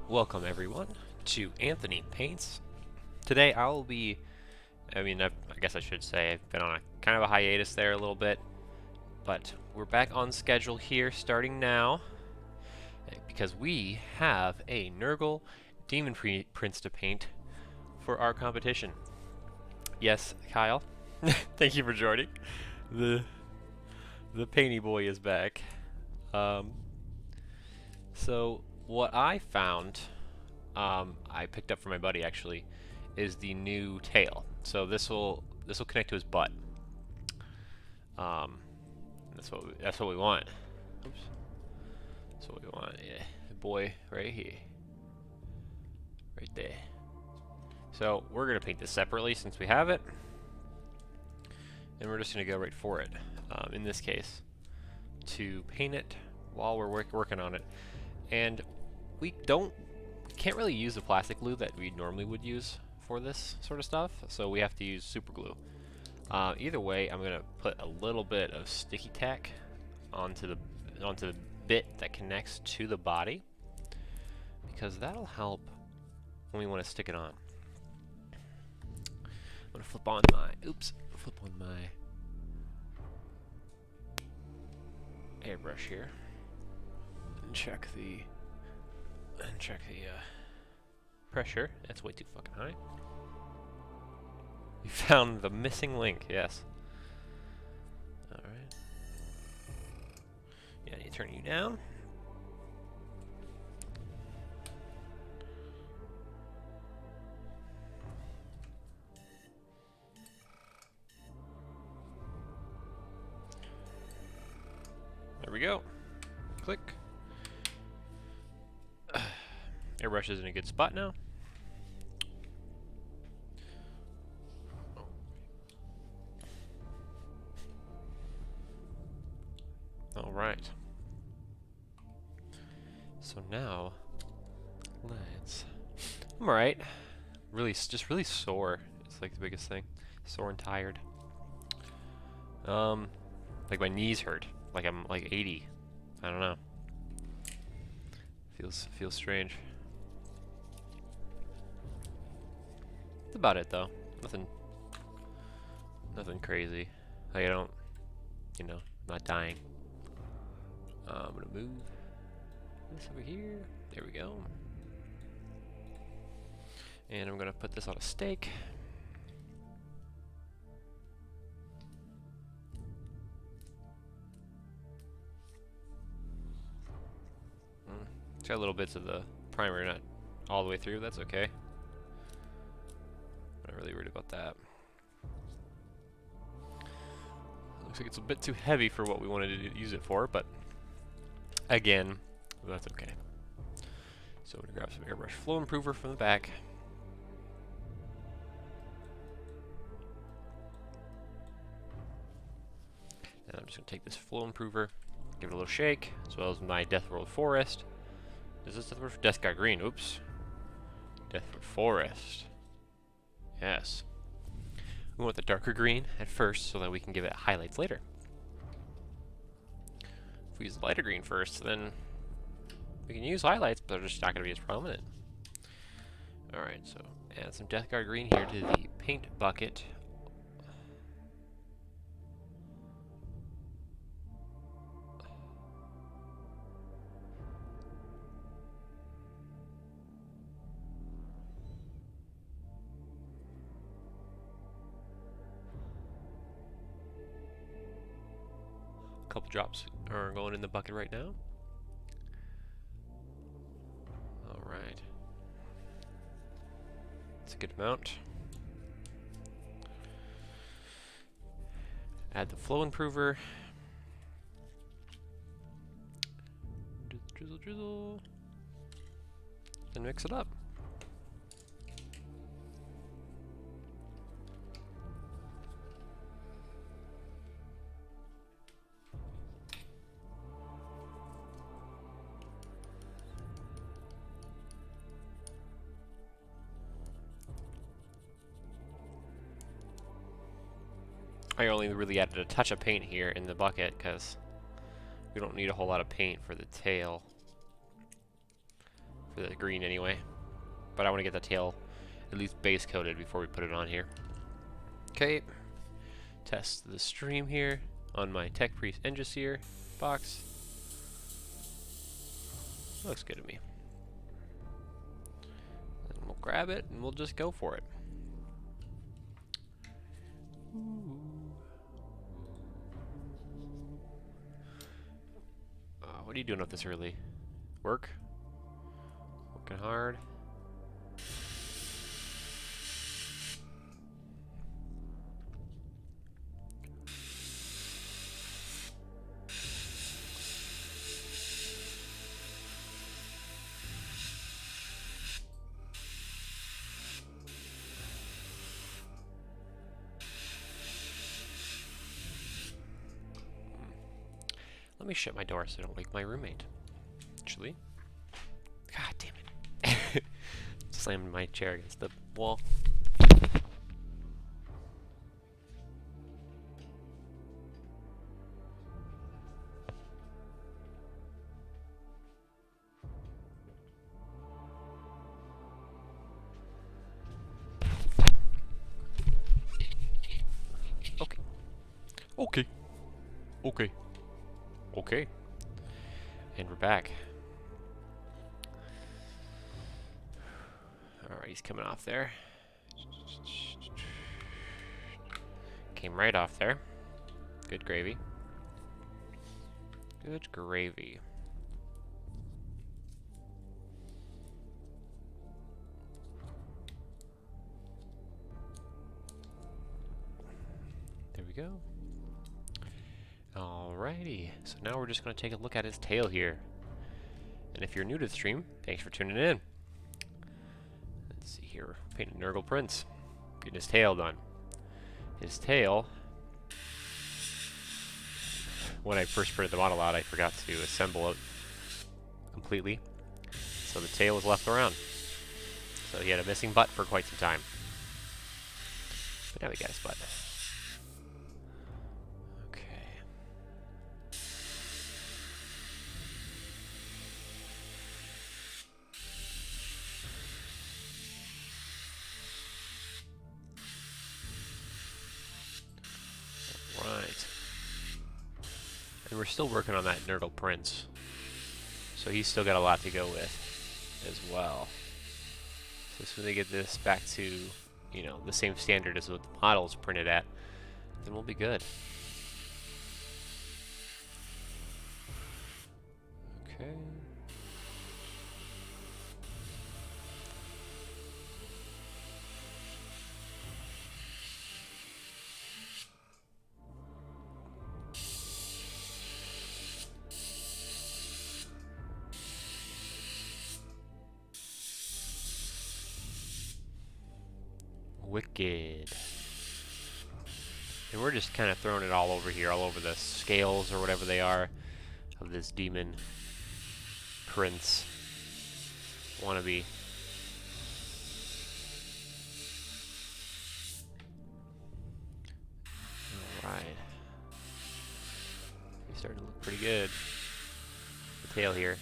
Welcome everyone to Anthony Paints. Today I'll be, I guess I should say I've been on a kind of a hiatus there a little bit, but we're back on schedule here starting now because we have a Nergal Demon Prince to paint for our competition. Yes, Kyle, thank you for joining. The the painty boy is back. Um, so what I found I picked up from my buddy actually, is the new tail. So this will connect to his butt. Um, that's what we want. Oops. That's what we want. Yeah, the boy right here, right there. So we're gonna paint this separately since we have it, and we're just gonna go right for it. In this case, to paint it while we're working on it, and we can't really use the plastic glue that we normally would use for this sort of stuff, so we have to use super glue. Either way, I'm gonna put a little bit of sticky tack onto the bit that connects to the body, because that'll help when we want to stick it on. I'm gonna flip on my airbrush here and check the pressure. That's way too fucking high. You found the missing link, yes. Alright. Yeah, I need to turn you down. There we go. Click. Airbrush is in a good spot now. Alright. So now, I'm alright. Just really sore. It's like the biggest thing. Sore and tired. Like my knees hurt. Like I'm like 80. I don't know. Feels strange. That's about it though. Nothing crazy. Like I don't, not dying. I'm gonna move this over here. There we go. And I'm gonna put this on a stake. It's got little bits of the primer not all the way through. That's okay. I'm not really worried about that. Looks like it's a bit too heavy for what we wanted to use it for, but again, that's okay. So I'm gonna grab some airbrush flow improver from the back. And I'm just gonna take this flow improver, give it a little shake, as well as my Death World Forest. Is this Death World? Death Guard Green, oops. Death World Forest. Yes. We want the darker green at first so that we can give it highlights later. If we use the lighter green first, then we can use highlights, but they're just not going to be as prominent. Alright, so add some Death Guard green here to the paint bucket. Couple drops are going in the bucket right now. Alright. It's a good amount. Add the flow improver. Drizzle, drizzle. And mix it up. I only really added a touch of paint here in the bucket because we don't need a whole lot of paint for the tail. for the green anyway. But I want to get the tail at least base coated before we put it on here. Okay, test the stream here on my Tech Priest Engiseer box. Looks good to me. And we'll grab it and we'll just go for it. What are you doing up this early? Work? Working hard? Let me shut my door so I don't wake my roommate. Actually. God damn it. Slammed my chair against the wall. Okay. Okay. Okay. Okay. And we're back. Alright, he's coming off there. Came right off there. Good gravy. Good gravy. There we go. Alrighty, so now we're just going to take a look at his tail here. And if you're new to the stream, thanks for tuning in. Let's see here, painted Nergal Prince. Getting his tail done. His tail, when I first printed the model out, I forgot to assemble it completely. So the tail was left around. So he had a missing butt for quite some time. But now we got his butt. Right. And we're still working on that Nergal Prince. So he's still got a lot to go with as well. So as soon as they get this back to, you know, the same standard as what the model's printed at, then we'll be good. Okay. Wicked. And we're just kind of throwing it all over here, all over the scales or whatever they are of this demon prince wannabe. Alright. He's starting to look pretty good. The tail here.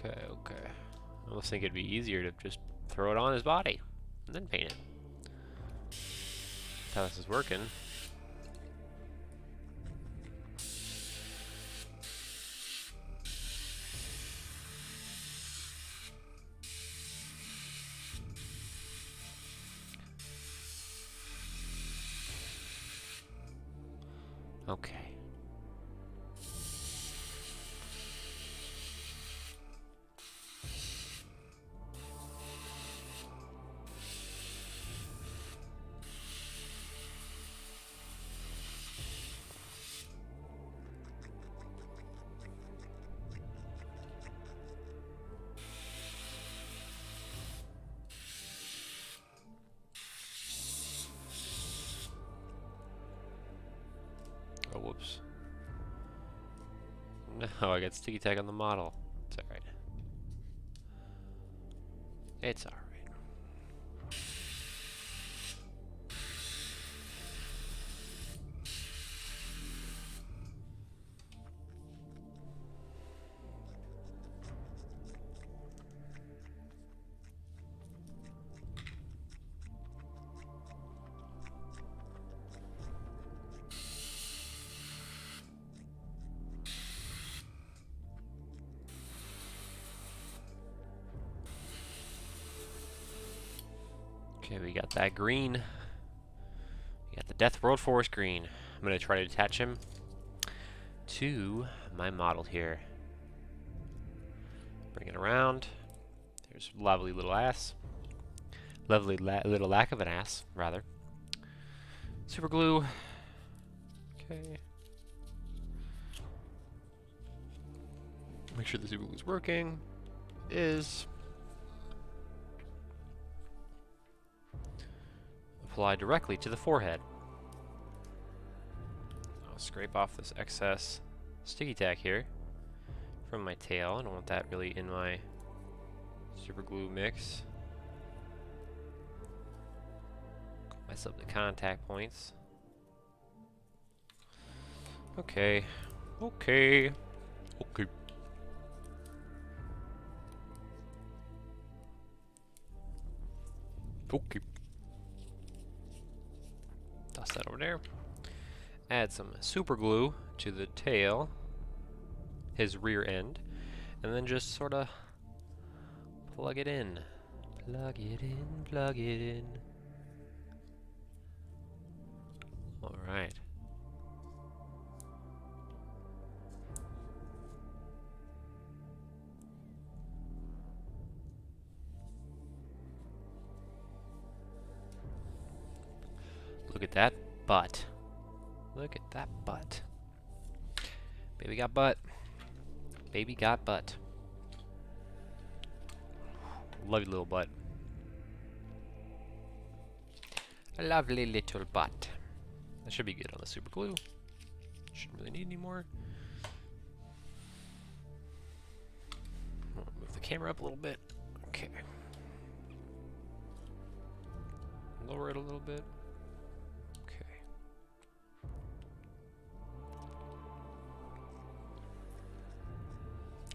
Okay. I almost think it'd be easier to just throw it on his body and then paint it. That's how this is working. Okay. Oh, whoops. No, I got sticky tag on the model. It's alright. It's alright. Okay, we got that green. We got the Death World Forest green. I'm going to try to attach him to my model here. Bring it around. There's lovely little ass. Lovely little lack of an ass, rather. Super glue. Okay. Make sure the super glue is working. It is. Apply directly to the forehead. I'll scrape off this excess sticky tack here from my tail. I don't want that really in my super glue mix. Mess up the contact points. Okay. Okay. Okay. Okay. Toss that over there. Add some super glue to the tail, his rear end, and then just sort of plug it in. Plug it in, plug it in. Alright. Look at that butt. Look at that butt. Baby got butt. Baby got butt. Lovely little butt. A lovely little butt. That should be good on the super glue. Shouldn't really need any more. Move the camera up a little bit. Okay. Lower it a little bit. Okay.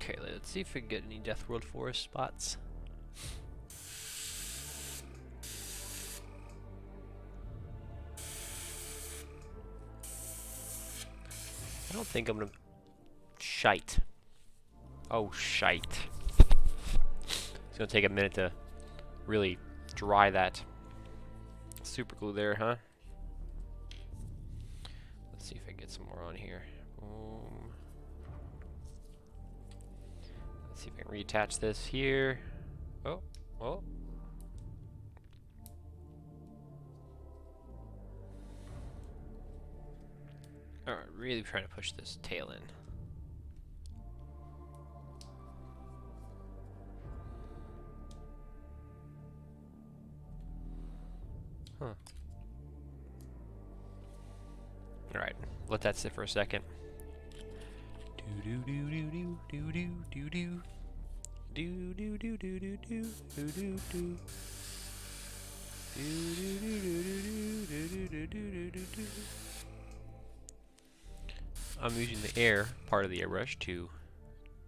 Okay, let's see if we can get any Death World Forest spots. I don't think I'm gonna... Shite. Oh, shite. It's gonna take a minute to really dry that super glue there, huh? Let's see if I can get some more on here. Boom. Let's see if I can reattach this here. Oh, oh. Alright, really trying to push this tail in. Huh. Alright, let that sit for a second. Do do do do do do do do do do do do do do do do do. I'm using the air part of the airbrush to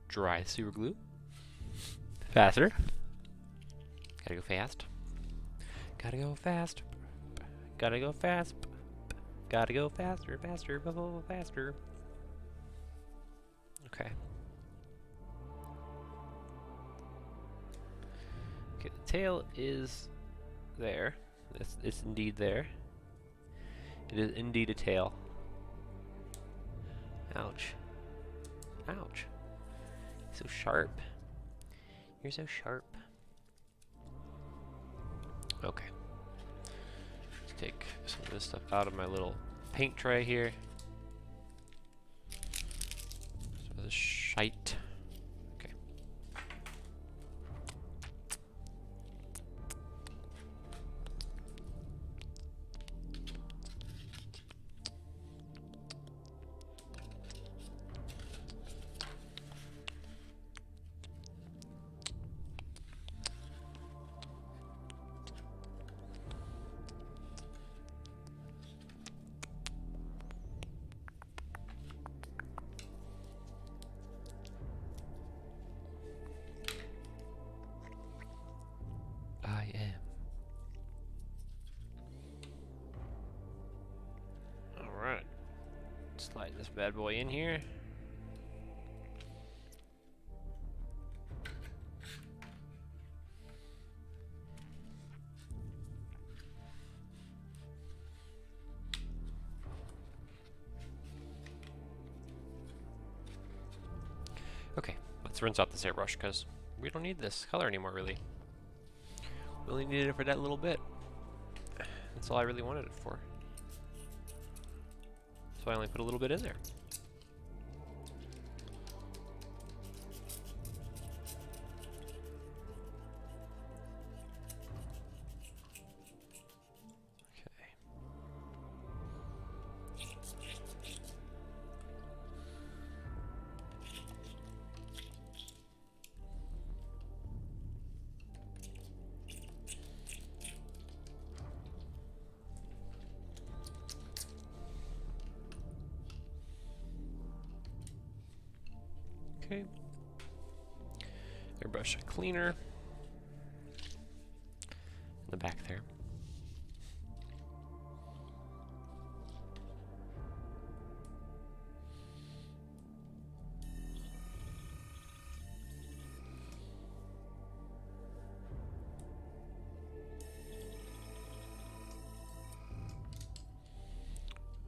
dry super glue faster. Gotta go fast. Gotta go fast. Gotta go fast. Gotta go faster, faster, faster. Okay. Okay, the tail is there. It's indeed there. It is indeed a tail. Ouch. Ouch. So sharp. You're so sharp. Okay. Let's take some of this stuff out of my little paint tray here. Some of this shite. Okay. I am. Alright. Slide this bad boy in here. Okay, let's rinse out this airbrush because we don't need this color anymore, really. We only needed it for that little bit. That's all I really wanted it for. So I only put a little bit in there. Okay. Airbrush cleaner in the back there.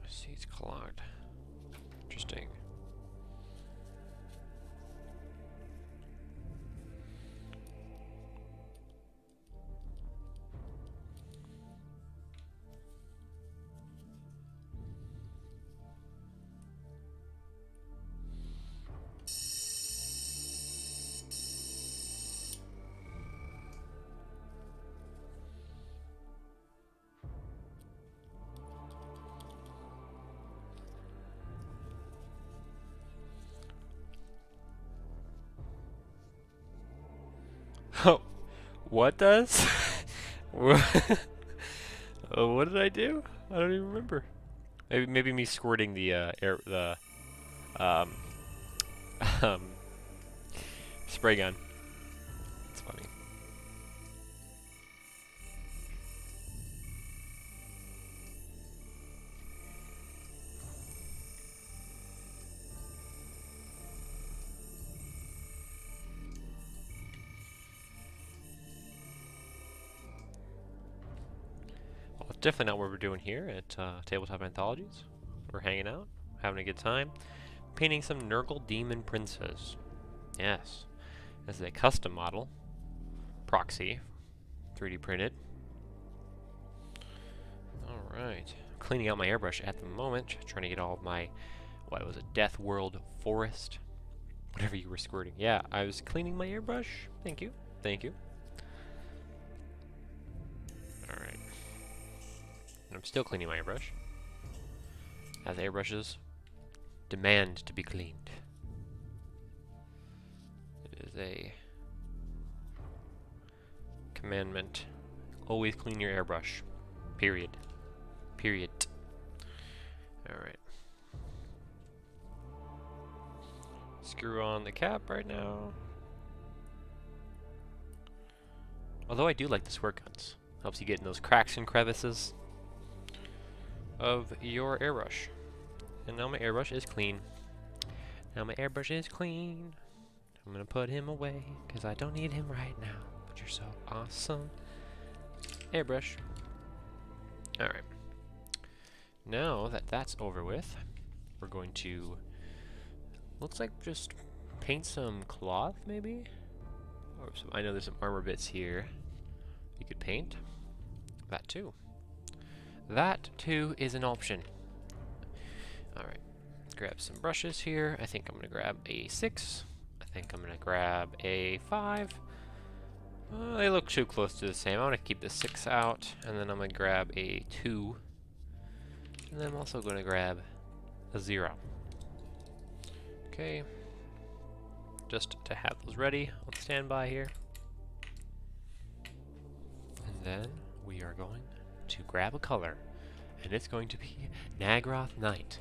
I see it's clogged. Interesting. Oh, what does? What what did I do? I don't even remember. Maybe me squirting the um um spray gun. It's funny. Well, it's definitely not what we're doing here at Tabletop Anthologies. We're hanging out, having a good time, painting some Nergal Demon Princes. Yes, this is a custom model, proxy, 3D printed. Alright, cleaning out my airbrush at the moment, trying to get all of my, what was it, Death World Forest? Whatever you were squirting. Yeah, I was cleaning my airbrush. Thank you. Thank you. Alright. And I'm still cleaning my airbrush, as airbrushes demand to be cleaned. It is a commandment. Always clean your airbrush. Period. Period. Alright. Screw on the cap right now. Although I do like the squirt guns. Helps you get in those cracks and crevices of your airbrush. And now my airbrush is clean. Now my airbrush is clean. I'm gonna put him away, because I don't need him right now. But you're so awesome. Airbrush. Alright. Now that that's over with, we're going to, looks like just paint some cloth, maybe? Or some, I know there's some armor bits here you could paint. That too. That too is an option. Alright. Grab some brushes here. I think I'm going to grab a 6. I think I'm going to grab a 5. They look too close to the same. I'm going to keep the 6 out, and then I'm going to grab a 2. And then I'm also going to grab a 0. Okay. Just to have those ready on standby here. And then we are going to grab a color, and it's going to be Nagrath Night.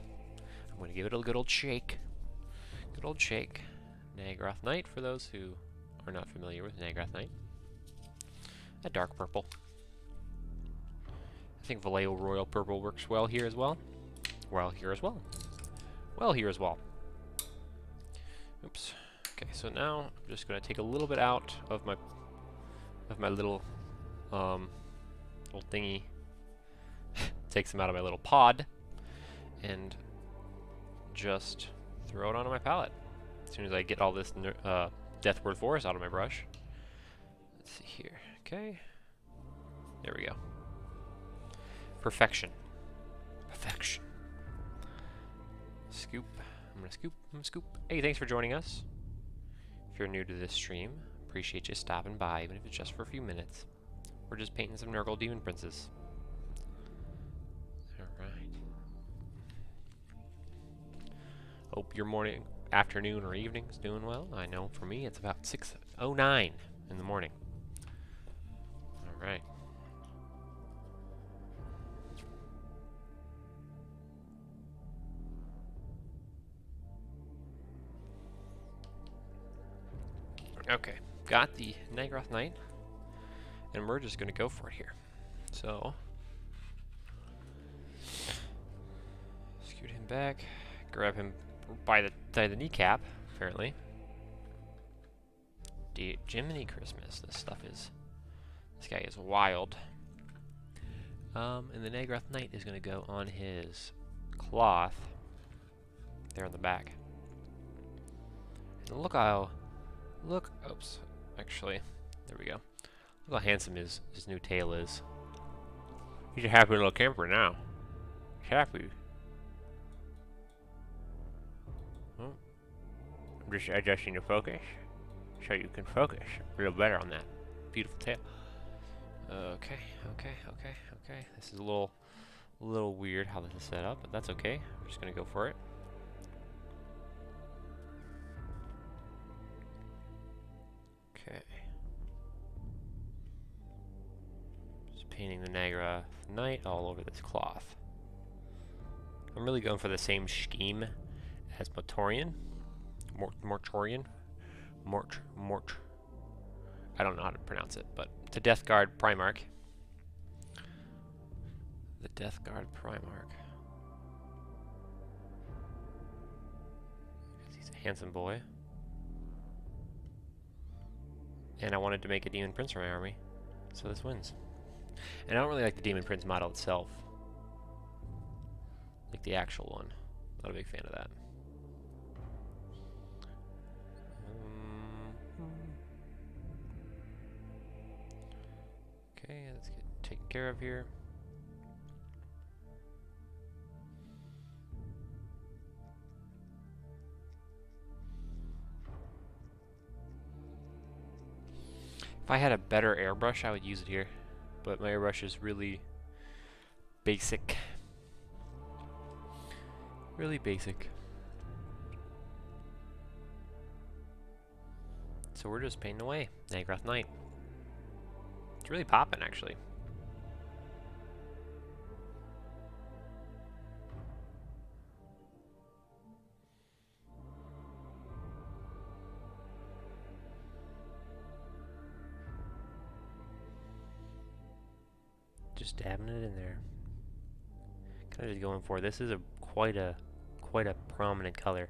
I'm going to give it a good old shake. Good old shake. Nagrath Night, for those who are not familiar with Nagrath Night. A dark purple. I think Vallejo Royal Purple works well here as well. Well here as well. Well here as well. Oops. Okay, so now I'm just going to take a little bit out of my little little thingy. Take some out of my little pod and just throw it onto my palette. As soon as I get all this Deathward Forest out of my brush. Let's see here. Okay. There we go. Perfection. Perfection. Scoop. I'm gonna scoop. I'm gonna scoop. Hey, thanks for joining us. If you're new to this stream, appreciate you stopping by, even if it's just for a few minutes. We're just painting some Nergal Demon Princes. Alright. Hope your morning, afternoon, or evening's doing well. I know for me it's about 6:09 in the morning. Alright. Okay, got the Nagroth Knight, and we're just gonna go for it here. So, scoot him back, grab him by the kneecap, apparently. Jiminy Christmas, this guy is wild. And the Nagroth Knight is gonna go on his cloth, there on the back. And look, oops, actually, there we go. Look how handsome his new tail is. He's a happy little camper now. He's happy. Oh. I'm just adjusting the focus so you can focus real better on that beautiful tail. Okay. This is a little weird how this is set up, but that's okay. We're just gonna go for it. Okay. Just painting the Nagroth Knight all over this cloth. I'm really going for the same scheme as Mortorian. I don't know how to pronounce it, but the Death Guard Primarch. The Death Guard Primarch. He's a handsome boy. And I wanted to make a Demon Prince for my army, so this wins. And I don't really like the Demon Prince model itself. Like the actual one. Not a big fan of that. Okay, let's get taken care of here. If I had a better airbrush, I would use it here. But my airbrush is really basic. Really basic. So we're just painting away. Nagroth Knight. It's really popping, actually. Just dabbing it in there. Kind of just going for it. This is quite a prominent color.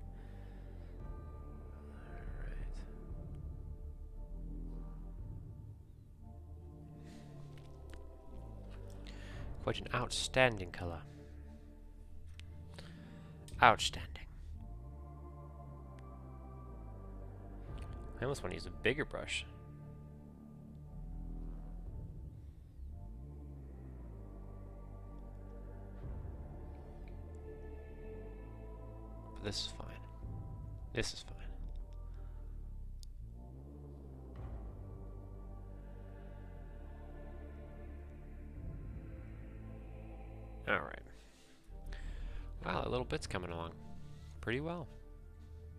Alright. Quite an outstanding color. Outstanding. I almost want to use a bigger brush. This is fine. This is fine. Alright. Wow, that little bit's coming along pretty well.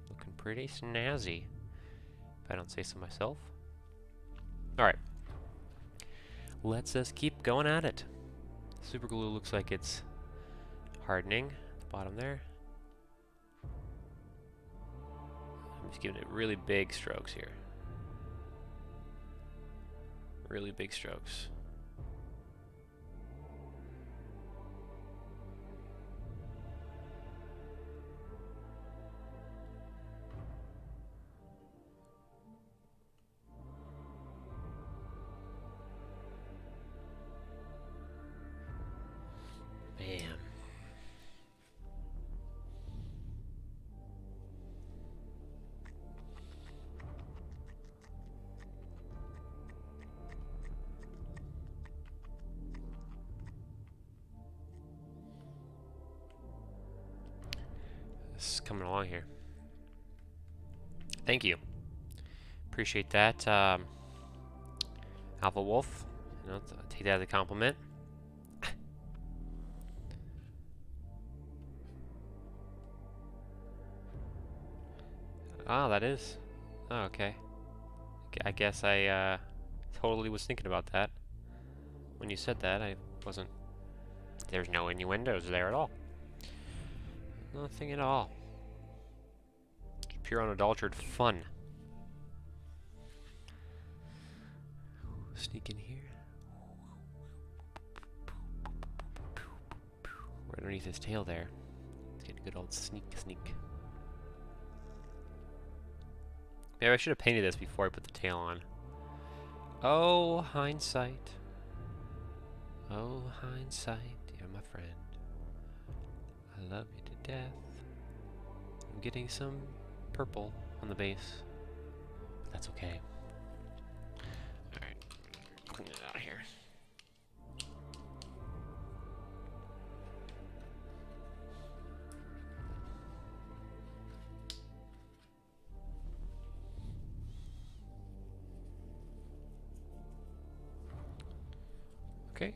Looking pretty snazzy, if I don't say so myself. Alright. Let's just keep going at it. Super glue looks like it's hardening at the bottom there. I'm just giving it really big strokes here. Really big strokes. Man. It's coming along here. Thank you. Appreciate that, Alpha Wolf. You know, take that as a compliment. Ah, that is. Oh, okay. I guess I totally was thinking about that. When you said that, I wasn't... There's no innuendos there at all. Nothing at all. Just pure unadulterated fun. Sneak in here. Right underneath his tail there. Let's get a good old sneak. Maybe I should have painted this before I put the tail on. Oh, hindsight. Oh, hindsight, you're my friend. I love you to death. I'm getting some purple on the base, but that's okay. Alright, clean it out of here. Okay,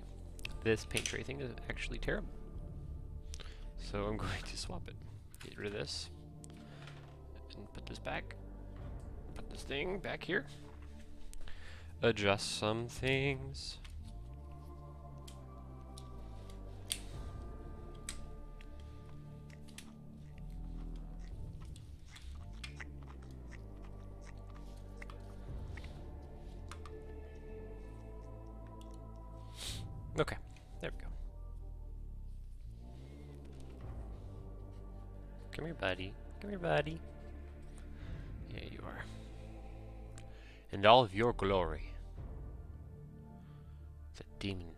this paint tray thing is actually terrible. So I'm going to swap it. Get rid of this. And put this back. Put this thing back here. Adjust some things. Okay, there we go. Come here, buddy. Come here, buddy. Yeah, you are. And all of your glory. It's a demon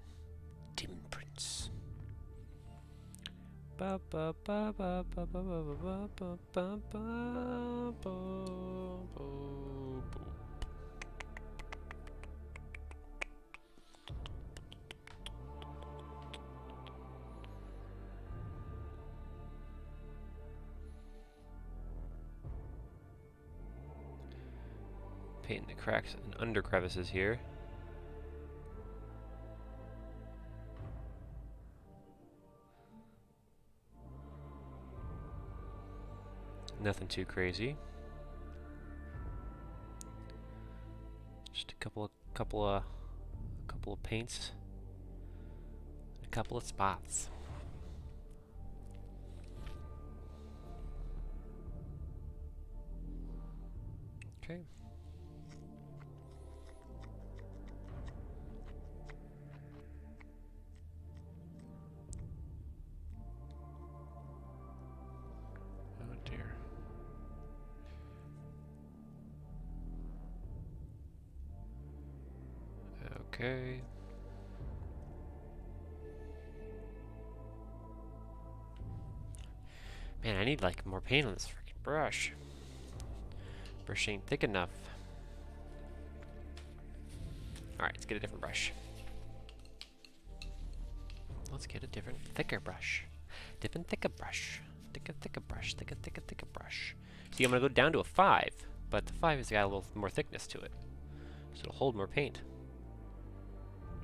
prince. Ba ba ba ba ba ba ba ba ba ba ba ba. Painting the cracks and under crevices here. Nothing too crazy. Just a couple of paints, a couple of spots. Okay. Oh dear. Okay. Man, I need like more paint on this freaking brush. Brush ain't thick enough. Alright, let's get a different brush. Let's get a different, thicker brush. Different, thicker brush. Thicker brush. Thicker brush. See, I'm gonna go down to a 5, but the 5 has got a little more thickness to it. So it'll hold more paint.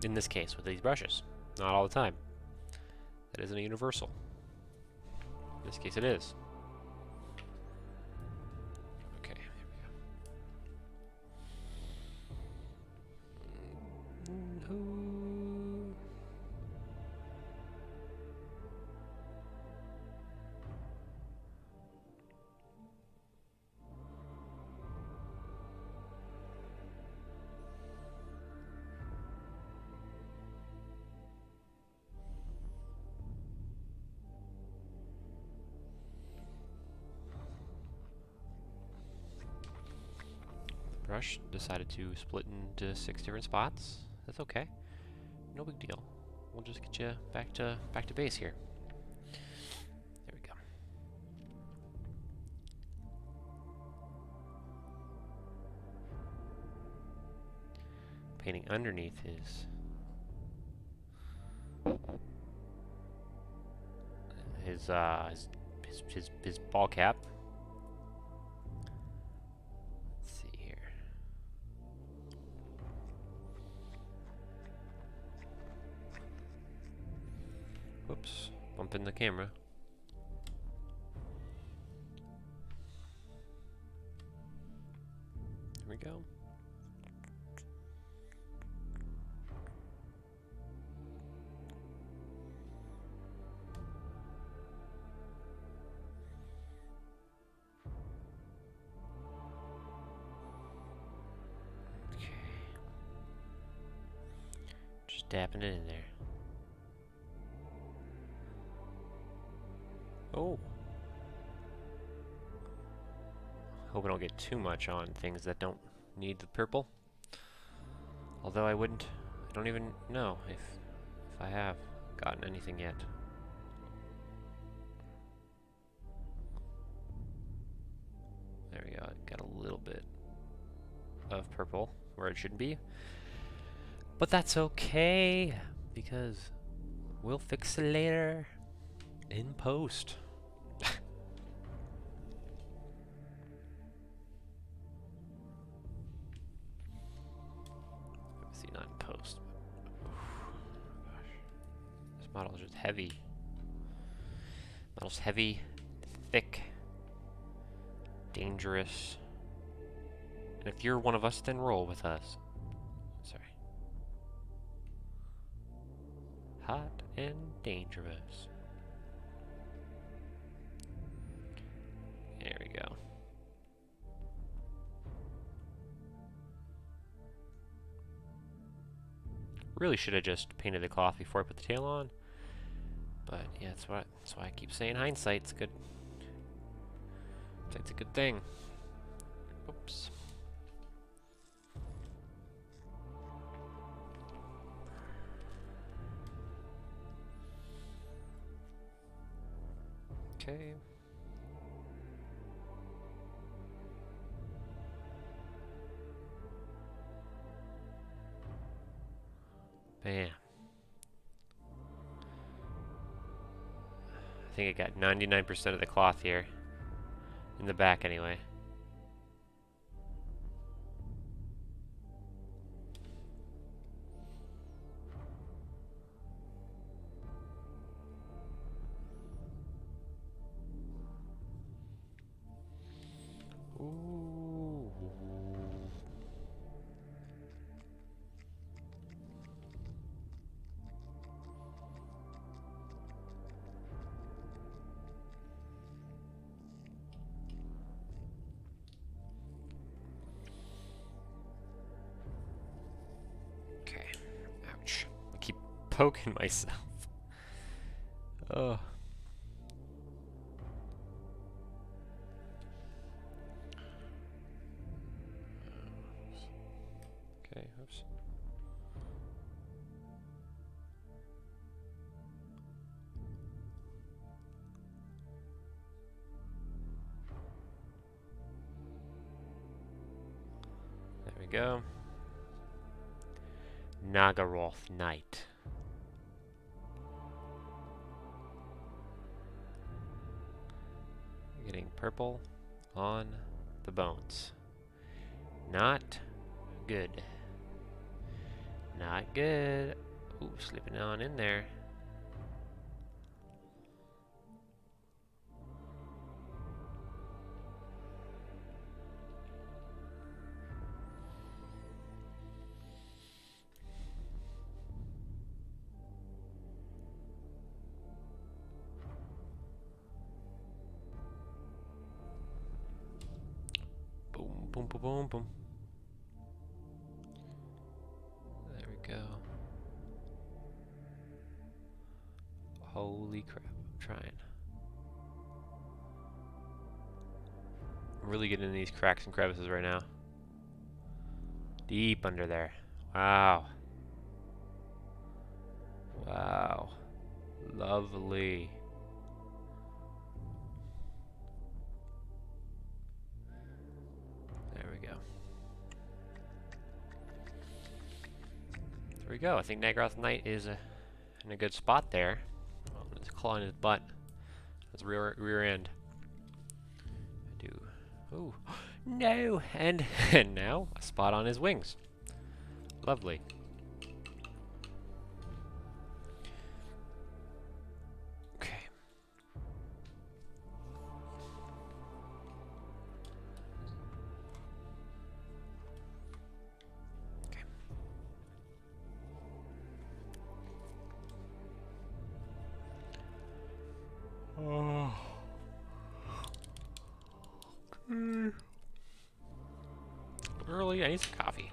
In this case, with these brushes. Not all the time. That isn't a universal. In this case, it is. Okay, there we go. Brush decided to split into 6 different spots. That's okay. No big deal. We'll just get you back to base here. There we go. Painting underneath his his ball cap. Let's see here. Whoops, bumping the camera. Here we go. Just dapping it in there. Oh. Hope I don't get too much on things that don't need the purple. Although I don't even know if I have gotten anything yet. There we go. Got a little bit of purple where it shouldn't be. But that's okay, because we'll fix it later in post. Obviously not in post. Gosh. This model is just heavy. Model's heavy, thick, dangerous. And if you're one of us, then roll with us. Sorry. Hot and dangerous. There we go. Really should have just painted the cloth before I put the tail on. But yeah, that's why I keep saying hindsight's good. Hindsight's a good thing. Oops. Okay. Bam. I think I got 99% of the cloth here. In the back, anyway. Ooh. Okay. Ouch. I keep poking myself. Oh. Okay, oops. There we go. Nagaroth Knight. Getting purple on the bones. Not good. Not good. Ooh, slipping on in there. Boom, boom, boom, boom, boom. There we go. Holy crap, I'm trying. I'm really getting in these cracks and crevices right now. Deep under there. Wow. Wow. Lovely. There we go. There we go. I think Nagaroth Knight is in a good spot there. Oh, there's a claw in his butt. That's rear end. I do. Oh no! And and now a spot on his wings. Lovely. Okay. Okay. Oh. Early, I need some coffee.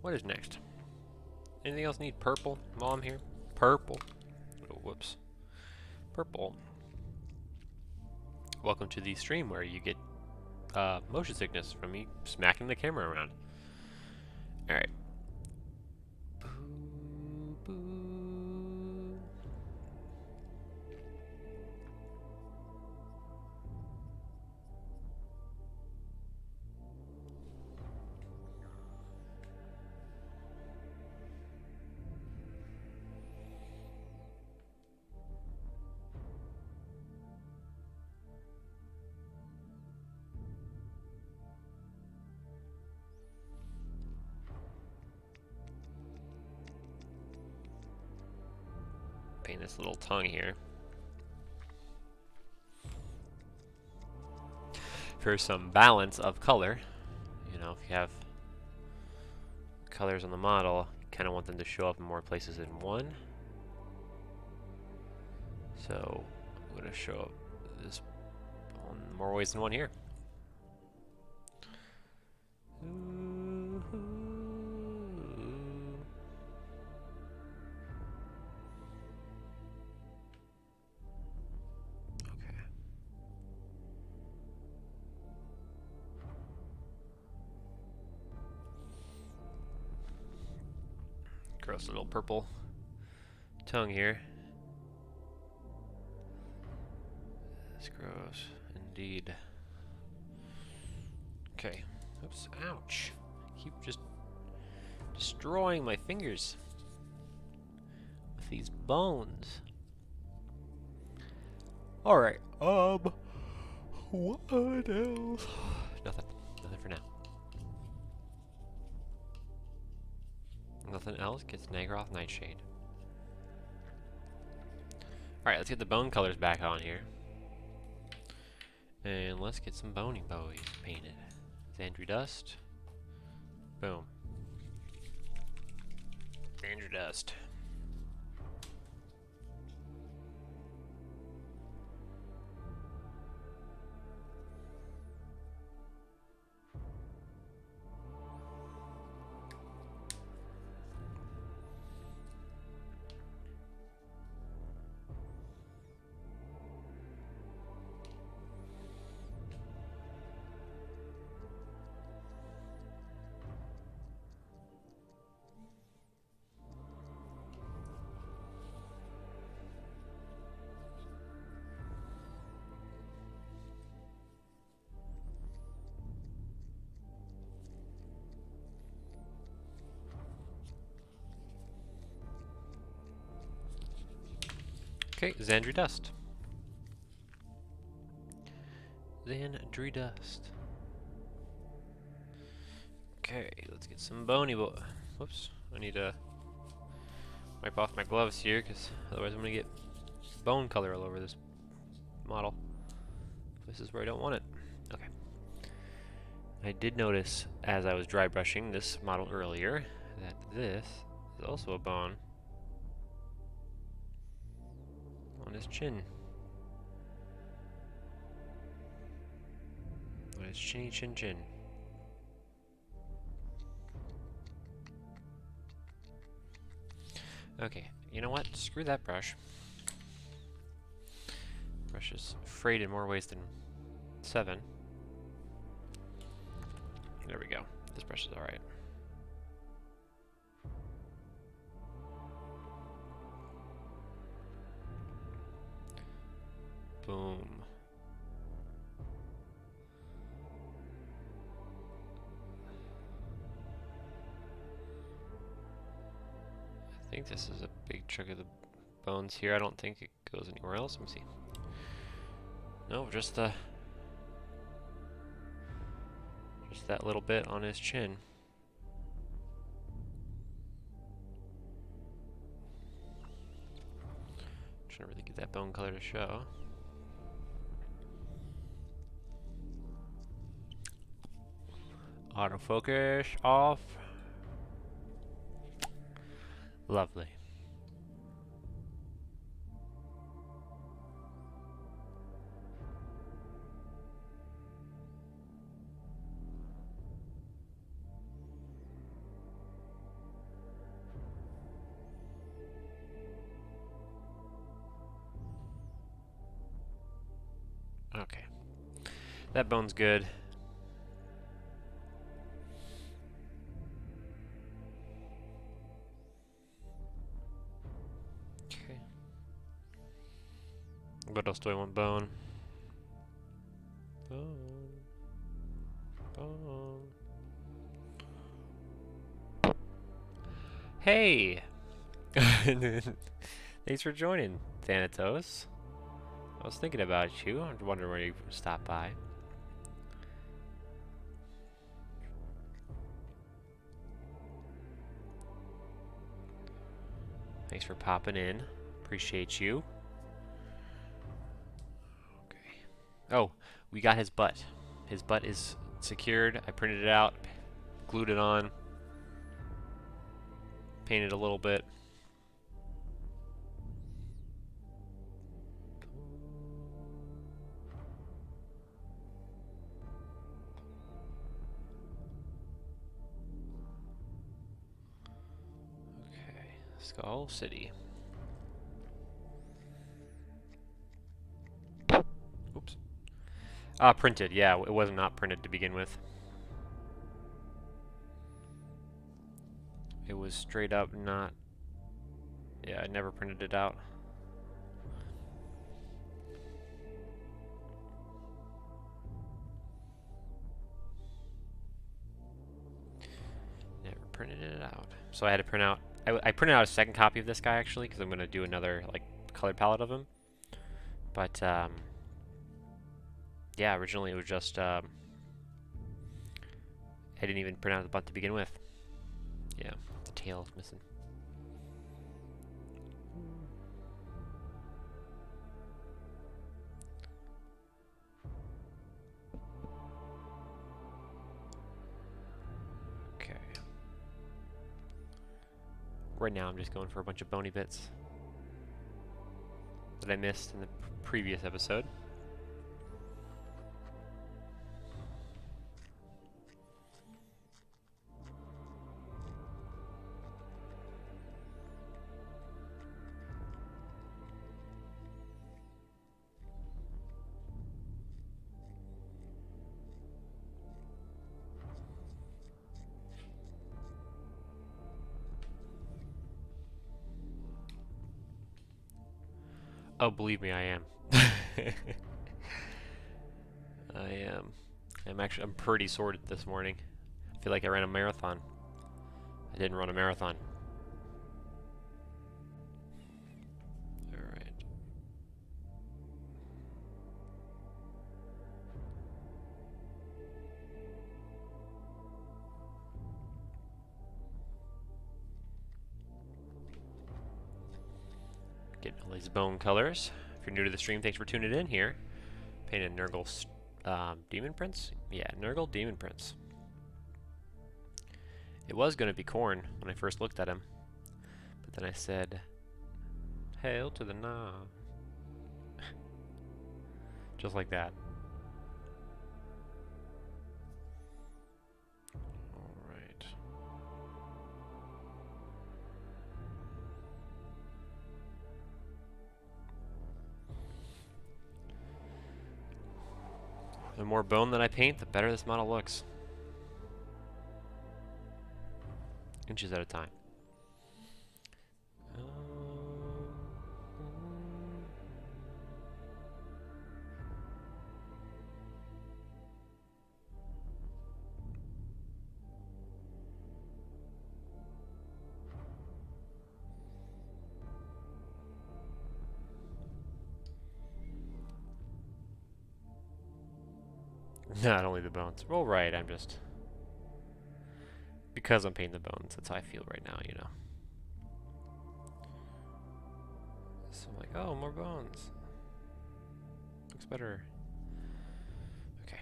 What is next? Anything else need purple while I'm here? Purple. Oh, whoops. Purple. Welcome to the stream where you get motion sickness from me smacking the camera around. Alright. Boo, boo. Paint this little tongue here. For some balance of color. You know, if you have colors on the model, you kind of want them to show up in more places than one. So I'm going to show up this on more ways than one here. Okay. Gross little purple tongue here. That's gross indeed. Okay. Oops. Ouch. Keep just destroying my fingers with these bones. Alright. What else? Nothing. Nothing for now. Nothing else gets Nergal Nightshade. Alright, let's get the bone colors back on here. And let's get some bony boys painted. Xandri Dust. Boom. Xandri Dust. Okay, Xandri Dust. Xandri Dust. Okay, let's get some bony boy. Whoops, I need to wipe off my gloves here, because otherwise I'm going to get bone color all over this model. This is where I don't want it. Okay. I did notice, as I was dry brushing this model earlier, that this is also a bone on his chin. On his chinny chin chin. Okay, you know what? Screw that brush. Brush is frayed in more ways than 7. There we go. This brush is alright. think this is a big chunk of the bones here. I don't think it goes anywhere else. Let me see. No, just that little bit on his chin. Trying to really get that bone color to show. Autofocus off. Lovely. Okay. That bone's good. Okay. What else do I want? Bone. Bone. Bone. Hey! Thanks for joining, Thanatos. I was thinking about you. I was wondering where you stopped by. Thanks for popping in. Appreciate you. Okay. Oh, we got his butt. His butt is secured. I printed it out, glued it on, painted a little bit. Okay, Skull City. Oops. Printed. Yeah, it was not printed to begin with. It was straight up not. Yeah, I never printed it out. Never printed it out. So I had to print out. I printed out a second copy of this guy actually because I'm gonna do another like color palette of him. But yeah, originally it was just I didn't even print out the butt to begin with. Yeah, the tail is missing. Okay. Right now I'm just going for a bunch of bony bits that I missed in the previous episode. Oh, believe me, I am. I am. I'm pretty sorted this morning. I feel like I ran a marathon. I didn't run a marathon. Alright. Getting all these bone colors. If you're new to the stream, thanks for tuning in here. Painted Nergal Demon Prince? Yeah, Nergal Demon Prince. It was going to be corn when I first looked at him. But then I said, hail to the nah. Just like that. Alright. The more bone that I paint, the better this model looks. Inches at a time. Not only the bones. Well, right, I'm just... Because I'm painting the bones, that's how I feel right now, you know. So I'm like, oh, more bones. Looks better. Okay.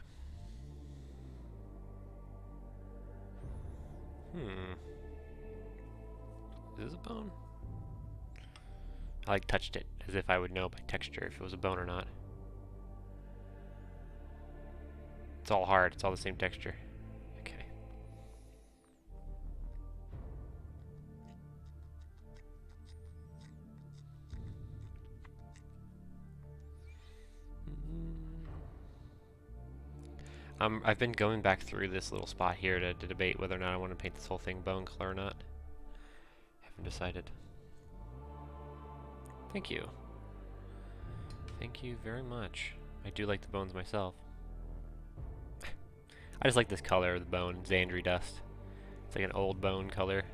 Is this a bone? I like touched it as if I would know by texture if it was a bone or not. It's all hard, it's all the same texture. Okay. I've been going back through this little spot here to debate whether or not I want to paint this whole thing bone color or not. Haven't decided. Thank you. Thank you very much. I do like the bones myself. I just like this color of the bone, Xandri dust. It's like an old bone color.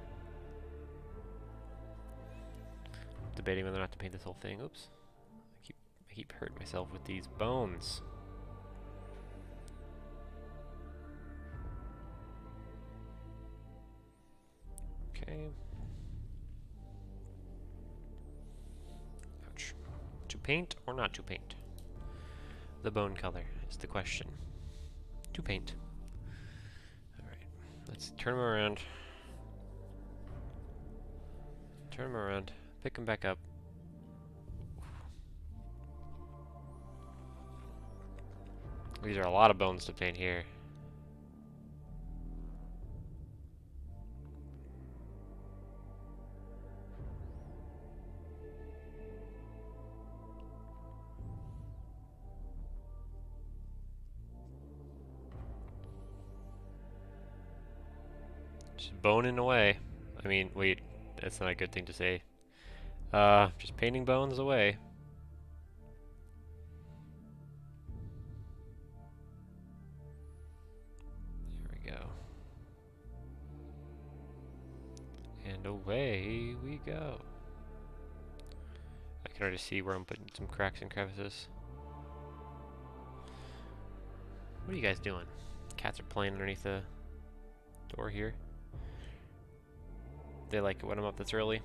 Debating whether or not to paint this whole thing. Oops. I keep hurting myself with these bones. Okay. Ouch. To paint or not to paint? The bone color is the question. To paint. Alright. Let's turn them around. Turn them around. Pick them back up. These are a lot of bones to paint here. Just boning away. I mean, wait, that's not a good thing to say. Just painting bones away. There we go. And away we go. I can already see where I'm putting some cracks and crevices. What are you guys doing? Cats are playing underneath the door here. They like it when I'm up this early.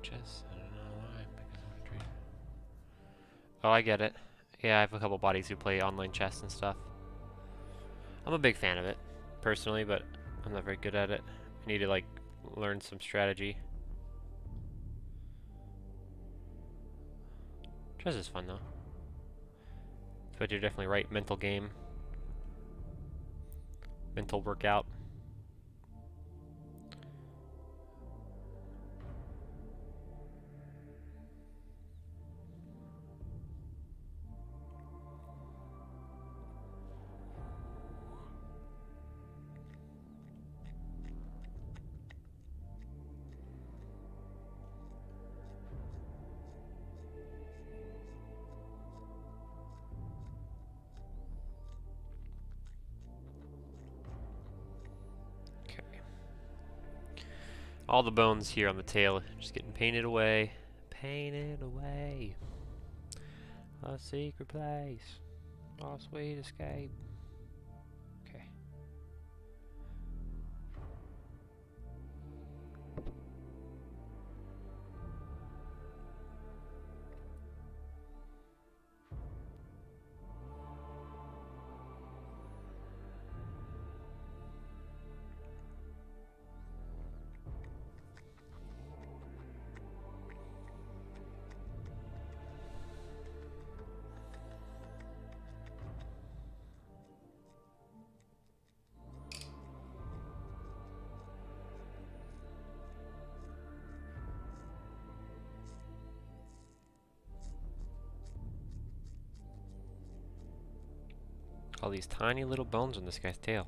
Chess? I don't know why. Oh, I get it. Yeah, I have a couple buddies who play online chess and stuff. I'm a big fan of it, personally, but I'm not very good at it. I need to, like, learn some strategy. Chess is fun, though. But you're definitely right. Mental game. Mental workout. All the bones here on the tail just getting painted away. Painted away. A secret place. A sweet escape. Okay. All these tiny little bones on this guy's tail.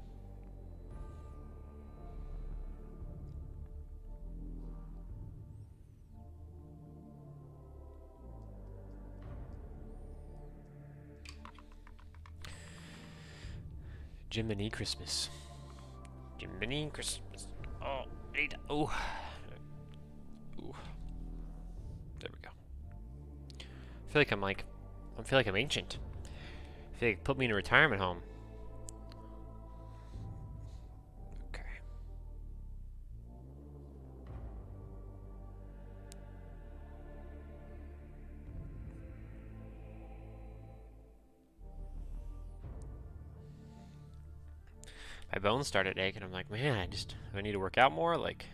Jiminy Christmas. Jiminy Christmas. Oh, ooh. Ooh. There we go. I feel like I'm like I feel like I'm ancient. I feel like put me in a retirement home. Okay. My bones started aching. I'm like, man, I need to work out more. Like,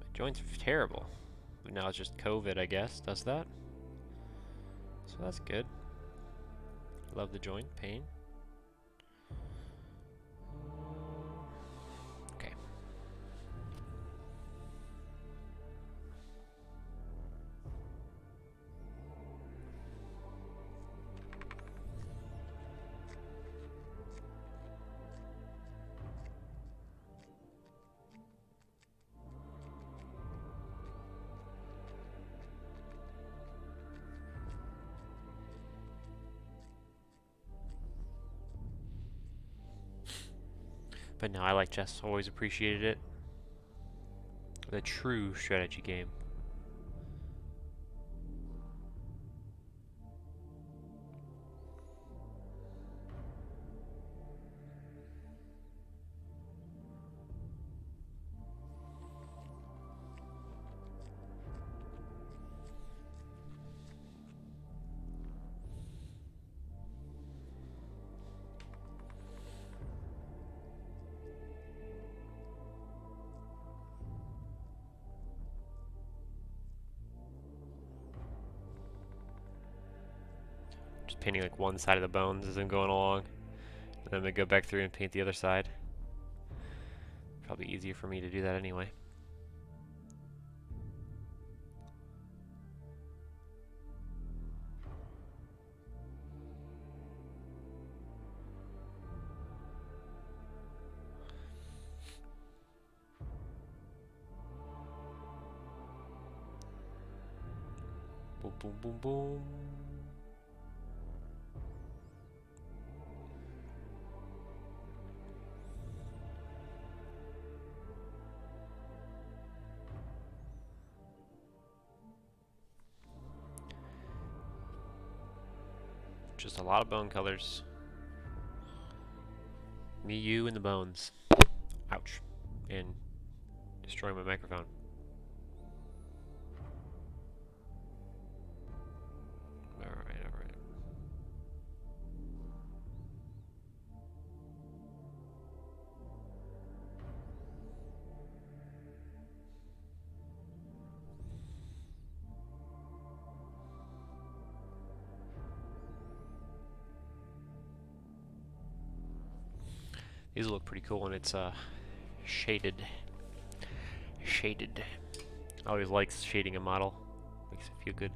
my joints are terrible. But now it's just COVID, I guess. Does that? So that's good. Love the joint pain. Okay. But no, I like chess. Always appreciated it. The true strategy game. Just painting like one side of the bones as I'm going along. And then I'm gonna go back through and paint the other side. Probably easier for me to do that anyway. Boom, boom, boom, boom. Just a lot of bone colors. Me, you, and the bones. Ouch. And destroying my microphone. Alright, alright. These look pretty cool when it's shaded. Shaded. I always like shading a model. Makes it feel good.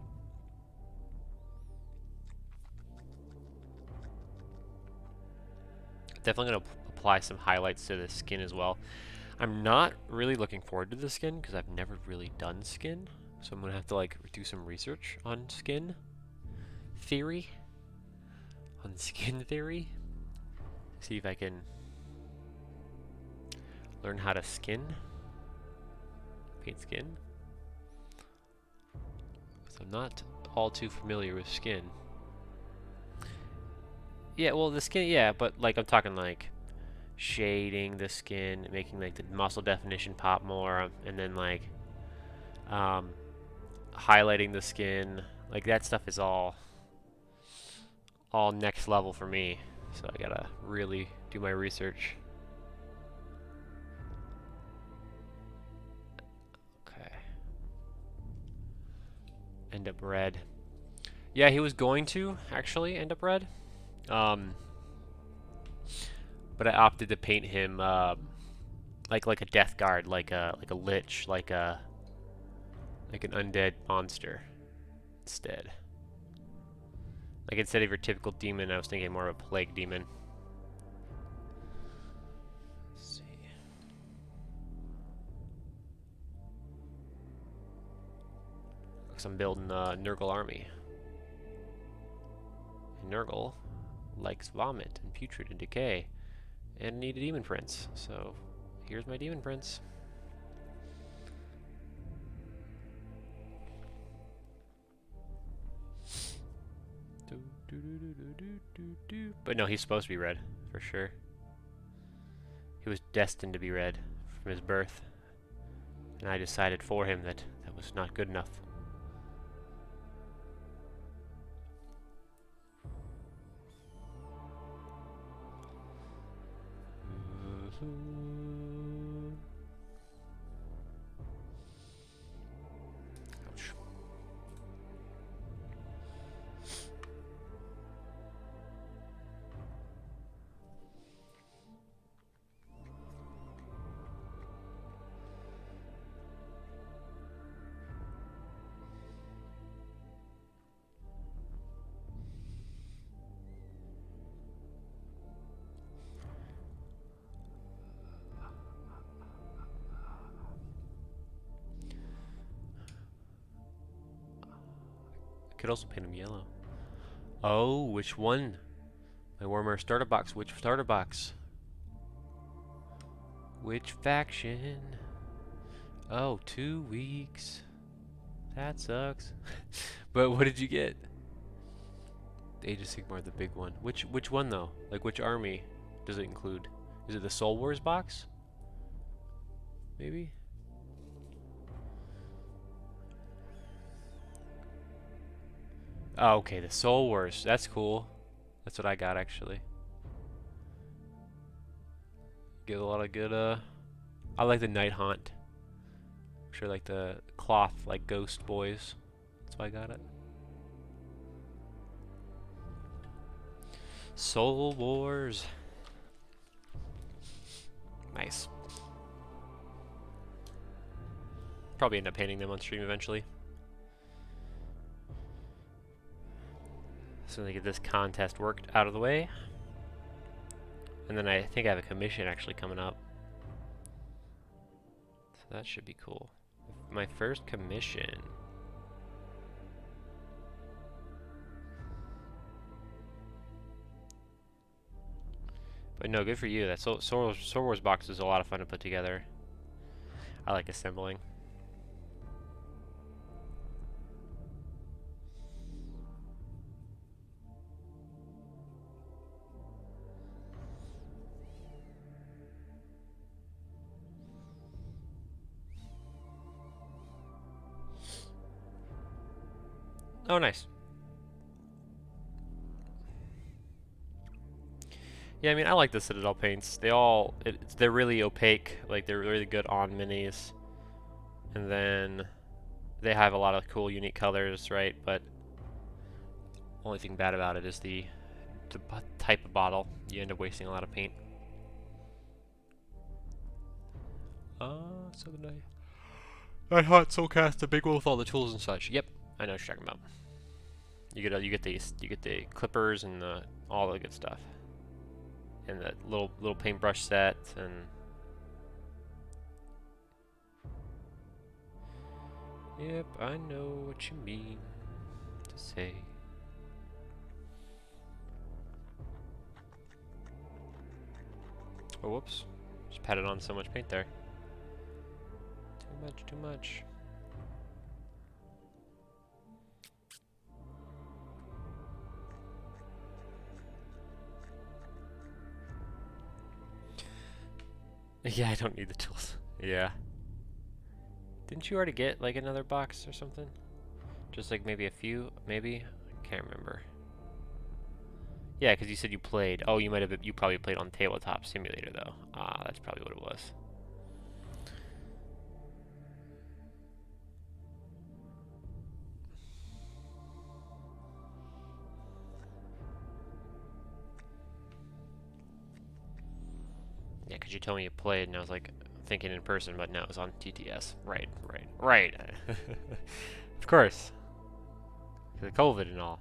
Definitely going to apply some highlights to the skin as well. I'm not really looking forward to the skin because I've never really done skin. So I'm going to have to like do some research on skin theory. On skin theory. See if I can learn how to paint skin. So I'm not all too familiar with skin. Yeah, well the skin, yeah, but like I'm talking like shading the skin, making like the muscle definition pop more, and then like highlighting the skin. Like that stuff is all next level for me. So I gotta really do my research. Okay. End up red. Yeah, he was going to actually end up red. But I opted to paint him like a death guard, like a lich, like an undead monster instead. Like instead of your typical demon, I was thinking more of a plague demon. Let's see. Looks like I'm building a Nergal army. And Nergal likes vomit and putrid and decay. And need a demon prince. So here's my demon prince. But no, he's supposed to be red, for sure. He was destined to be red from his birth. And I decided for him that that was not good enough. Ouch. Could also paint them yellow. Oh, which one? My warmer starter box. Which starter box? Which faction? Oh, 2 weeks. That sucks. But what did you get? Age of Sigmar, the big one. Which one though? Like which army does it include? Is it the Soul Wars box? Maybe? Oh, okay, the Soul Wars. That's cool. That's what I got actually. Get a lot of good I like the Night Haunt. I'm sure like the cloth like ghost boys. That's why I got it. Soul Wars. Nice. Probably end up painting them on stream eventually. So they get this contest worked out of the way. And then I think I have a commission actually coming up. So that should be cool. My first commission. But no, good for you. That Soul Wars box is a lot of fun to put together. I like assembling. Oh, nice. Yeah, I mean, I like the Citadel paints. They're really opaque. Like, they're really good on minis. And then they have a lot of cool, unique colors, right? But only thing bad about it is the type of bottle. You end up wasting a lot of paint. So the Night Haunt Soulcast, the big one with all the tools and such. Yep, I know what you're talking about. You get the clippers and all the good stuff, and the little paintbrush set and. Yep, I know what you mean to say. Oh, whoops. Just patted on so much paint there. Too much. Yeah, I don't need the tools. Yeah. Didn't you already get like another box or something? Just like maybe a few, maybe? I can't remember. Yeah, because you said you played. Oh, you probably played on Tabletop Simulator though. Ah, that's probably what it was. Yeah, because you told me you played, and I was like thinking in person, but no, it was on TTS. Right. Of course. The COVID and all.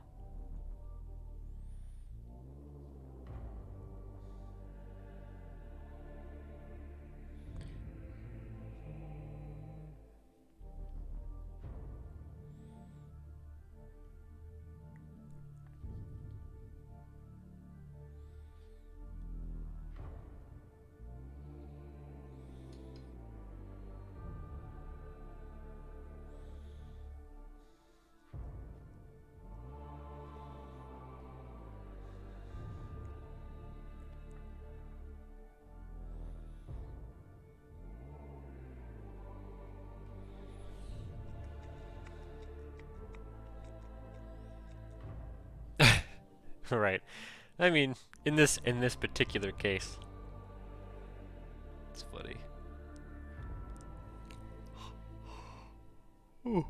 Right. I mean, in this particular case, it's funny. Ooh.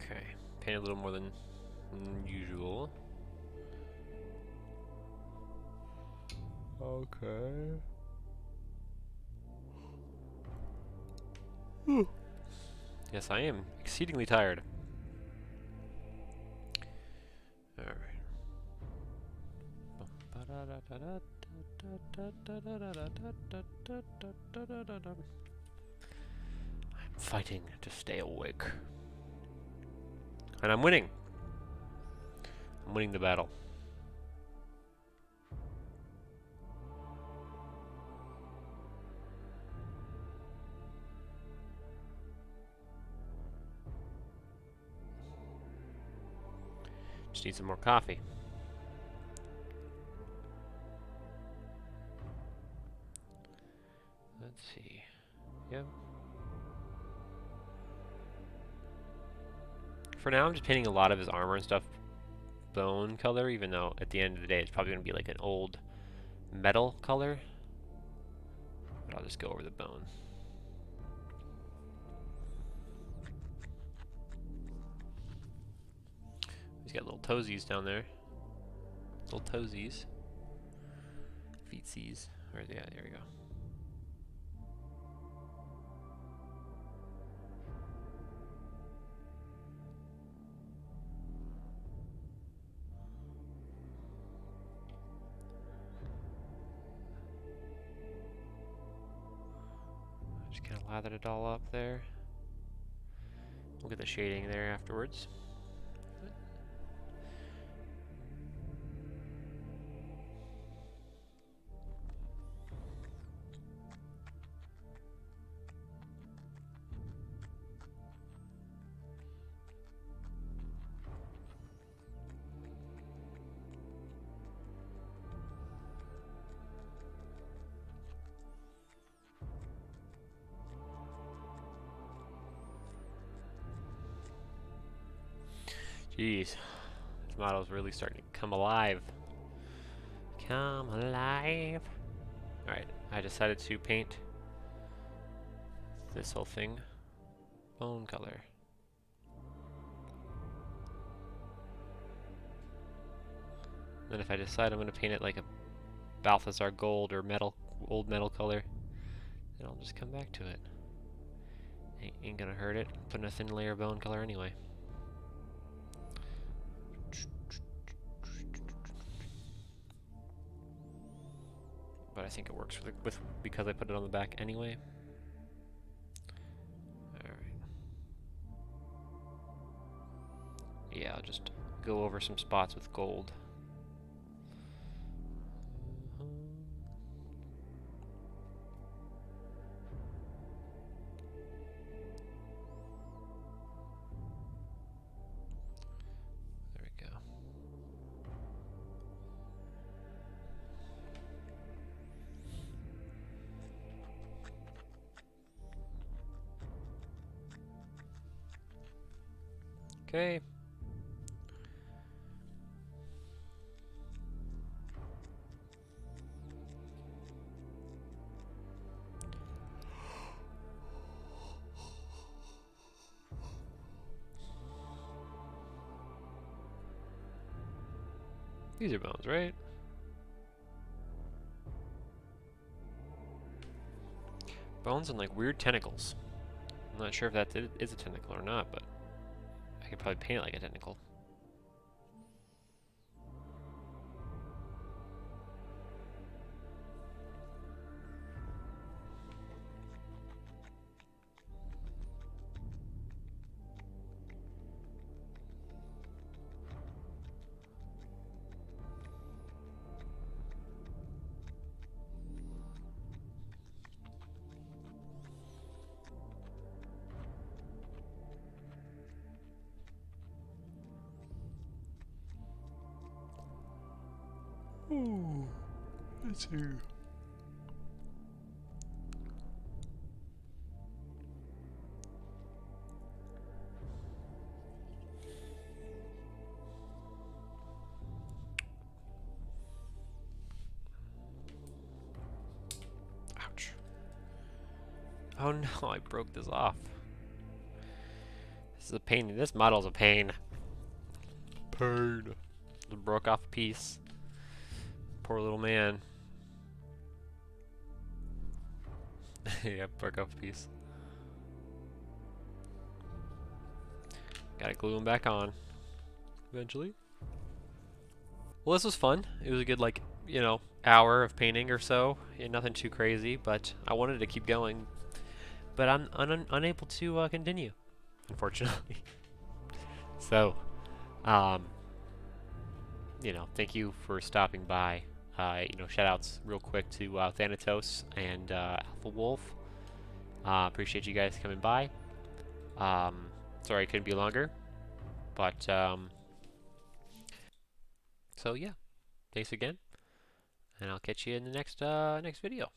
Okay, paint a little more than usual. Okay. Yes, I am exceedingly tired. Alright. I'm fighting to stay awake. And I'm winning. I'm winning the battle. Just need some more coffee. Let's see. Yep. For now, I'm just painting a lot of his armor and stuff bone color, even though at the end of the day it's probably going to be like an old metal color. But I'll just go over the bone. He's got little toesies down there. Little toesies. Feetsies. Yeah, there we go. Just kind of lathered it all up there. We'll get the shading there afterwards. Jeez, this model's really starting to come alive. Come alive. Alright, I decided to paint this whole thing bone color. Then if I decide I'm going to paint it like a Balthazar gold or old metal color, then I'll just come back to it. Ain't gonna hurt it. Putting a thin layer of bone color anyway. But I think it works because I put it on the back anyway. Alright. Yeah, I'll just go over some spots with gold. There we go. Okay. These are bones, right? Bones and like weird tentacles. I'm not sure if that is a tentacle or not, but I could probably paint it like a tentacle. Ooh, let's see. Ouch. Oh no, I broke this off. This is a pain. This model's a pain. Pain. It broke off a piece. Poor little man. Yeah, broke off a piece. Gotta glue him back on. Eventually. Well, this was fun. It was a good, like, you know, hour of painting or so. Yeah, nothing too crazy, but I wanted to keep going. But I'm unable to continue, unfortunately. So, you know, thank you for stopping by. You know, shoutouts real quick to Thanatos and Alpha Wolf. Appreciate you guys coming by. Sorry I couldn't be longer, but so yeah, thanks again, and I'll catch you in the next next video.